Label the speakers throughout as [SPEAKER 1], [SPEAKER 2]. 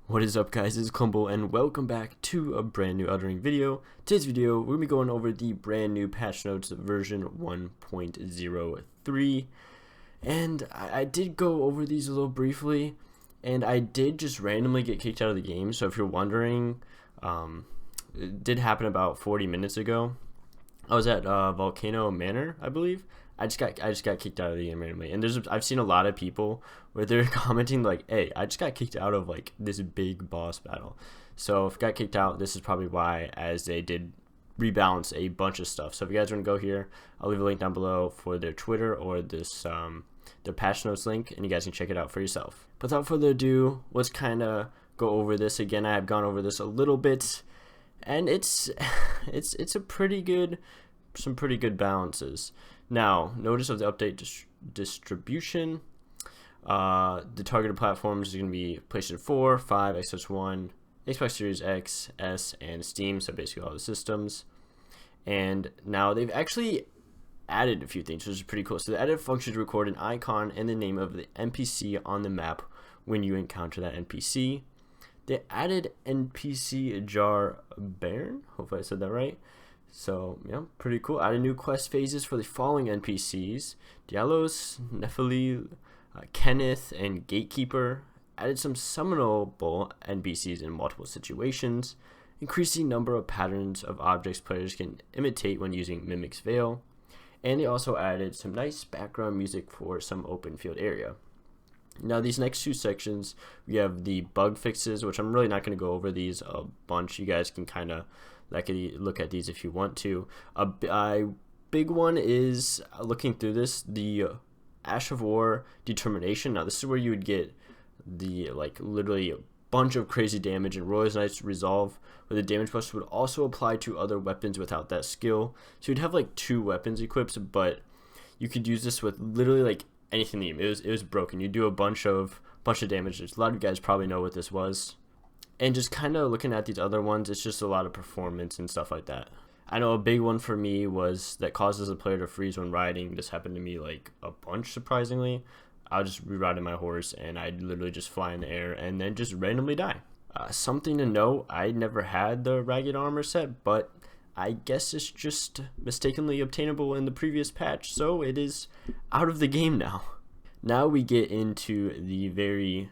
[SPEAKER 1] What is up, guys? It's Clumble and welcome back to a brand new Elden Ring video. Today's video, we're going to be going over the brand new patch notes version 1.03. And I did go over these a little briefly, and I did just randomly get kicked out of the game. So if you're wondering, it did happen about 40 minutes ago. I was at Volcano Manor, I believe. I just got kicked out of the game randomly, and I've seen a lot of people where they're commenting like, "Hey, I just got kicked out of like this big boss battle." So if I got kicked out, this is probably why, as they did rebalance a bunch of stuff. So if you guys want to go here, I'll leave a link down below for their Twitter or this their patch notes link, and you guys can check it out for yourself. But without further ado, let's kind of go over this again. I have gone over this a little bit, and it's a pretty good, some pretty good balances. Now, notice of the update distribution. The targeted platforms is going to be PlayStation 4, 5, Xbox One, Xbox Series X, S, and Steam. So basically all the systems. And now they've actually added a few things, which is pretty cool. So they added a function to record an icon and the name of the NPC on the map when you encounter that NPC. They added NPC Jar Baron. Hopefully I said that right. So, yeah, pretty cool. Added new quest phases for the following NPCs: Dialos, Nephili, Kenneth, and Gatekeeper. Added some summonable NPCs in multiple situations. Increased the number of patterns of objects players can imitate when using Mimic's Veil. And they also added some nice background music for some open field area. Now, these next two sections, we have the bug fixes, which I'm really not going to go over these a bunch. You guys can kind of look at these if you want to. A big one is, looking through this, the Ash of War determination. Now, this is where you would get the literally a bunch of crazy damage, and Roy's Knight's Resolve, where the damage buff would also apply to other weapons without that skill. So you'd have like two weapons equipped, but you could use this with literally like anything. It was broken. You do a bunch of damage. A lot of you guys probably know what this was. And just kind of looking at these other ones, it's just a lot of performance and stuff like that. I know a big one for me was that causes the player to freeze when riding. This happened to me like a bunch, surprisingly. I was just riding my horse, and I'd literally just fly in the air and then just randomly die. Something to note, I never had the Ragged Armor set, but I guess it's just mistakenly obtainable in the previous patch, so it is out of the game now. Now we get into the very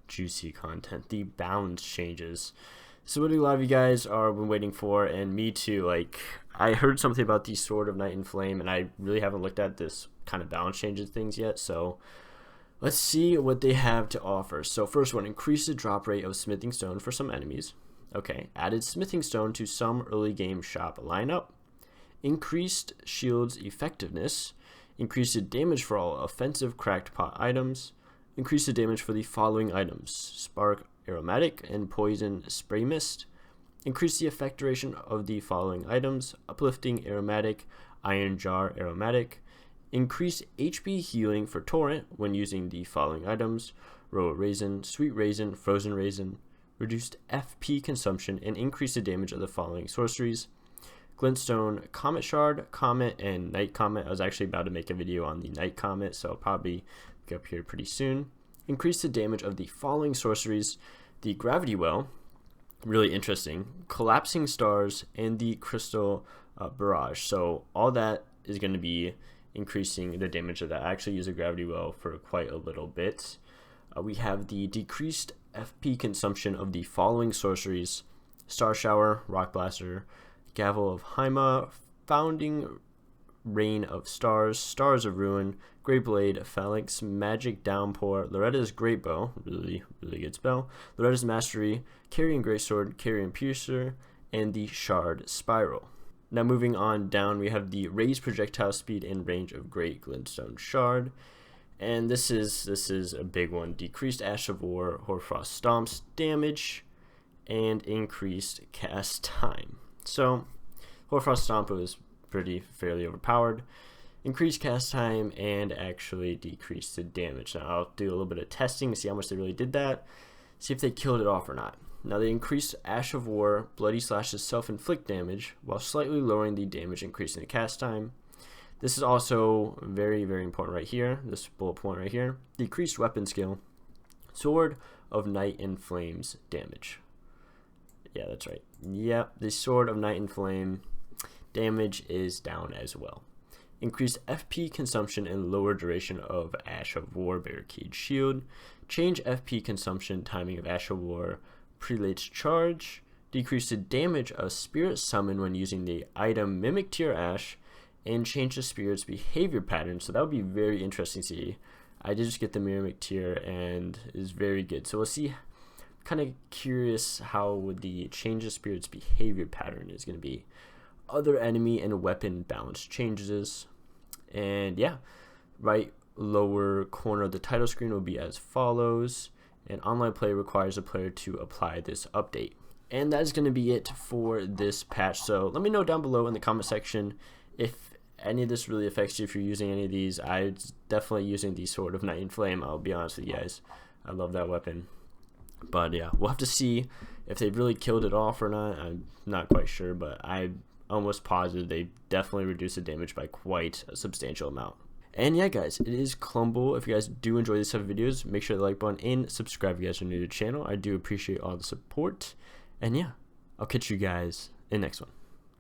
[SPEAKER 1] juicy content, the balance changes. So what a lot of you guys are been waiting for, and me too. Like, I heard something about the Sword of Night and Flame, and I really haven't looked at this kind of balance changes things yet, so let's see what they have to offer. So first one, increase the drop rate of smithing stone for some enemies. Okay, added smithing stone to some early game shop lineup. Increased shield's effectiveness. Increased the damage for all offensive cracked pot items. Increase the damage for the following items: Spark Aromatic and Poison Spray Mist. Increase the effect duration of the following items: Uplifting Aromatic, Iron Jar Aromatic. Increase HP healing for Torrent when using the following items: Royal Raisin, Sweet Raisin, Frozen Raisin. Reduced FP consumption, and increase the damage of the following sorceries: Glintstone, Comet Shard, Comet, and Night Comet. I was actually about to make a video on the Night Comet, so I'll probably get up here pretty soon. Increase the damage of the following sorceries: the Gravity Well, really interesting, Collapsing Stars, and the Crystal Barrage. So all that is going to be increasing the damage of that. I actually use a Gravity Well for quite a little bit. We have the decreased FP consumption of the following sorceries: Star Shower, Rock Blaster, Gavel of Haima, Founding Rain of Stars, Stars of Ruin, Great Blade, Phalanx, Magic Downpour, Loretta's Great Bow, really good spell, Loretta's Mastery, Carrion Greatsword, Carrion Piercer, and the Shard Spiral. Now moving on down, we have the raised projectile speed and range of Great Glintstone Shard. And this is a big one: decreased Ash of War, Hoarfrost Stomp's damage, and increased cast time. So Hoarfrost Stomp was fairly overpowered. Increased cast time and actually decreased the damage. Now I'll do a little bit of testing to see how much they really did that, see if they killed it off or not. Now they increased Ash of War, Bloody Slash's self-inflict damage, while slightly lowering the damage, increasing the cast time. This is also very important right here, this bullet point right here. Decreased weapon skill, Sword, of Night and Flame's damage. Yeah, that's right. Yep, the Sword of Night and Flame damage is down as well. Increased FP consumption and lower duration of Ash of War Barricade Shield. Change FP consumption timing of Ash of War Prelate's Charge. Decrease the damage of Spirit Summon when using the item Mimic Tier Ash. And change the Spirit's behavior pattern. So that would be very interesting to see. I did just get the Mimic Tier and is very good. So we'll see. Kind of curious how the change of Spirit's behavior pattern is going to be. Other enemy and weapon balance changes. And yeah, right lower corner of the title screen will be as follows. And online play requires a player to apply this update. And that is going to be it for this patch. So let me know down below in the comment section if any of this really affects you, if you're using any of these. I'm definitely using the Sword of Night and Flame, I'll be honest with you guys. I love that weapon. But yeah, we'll have to see if they've really killed it off or not. I'm not quite sure, but I'm almost positive they definitely reduced the damage by quite a substantial amount. And yeah, guys, it is Clumble. If you guys do enjoy these type of videos, make sure to like button and subscribe if you guys are new to the channel. I do appreciate all the support. And yeah, I'll catch you guys in the next one.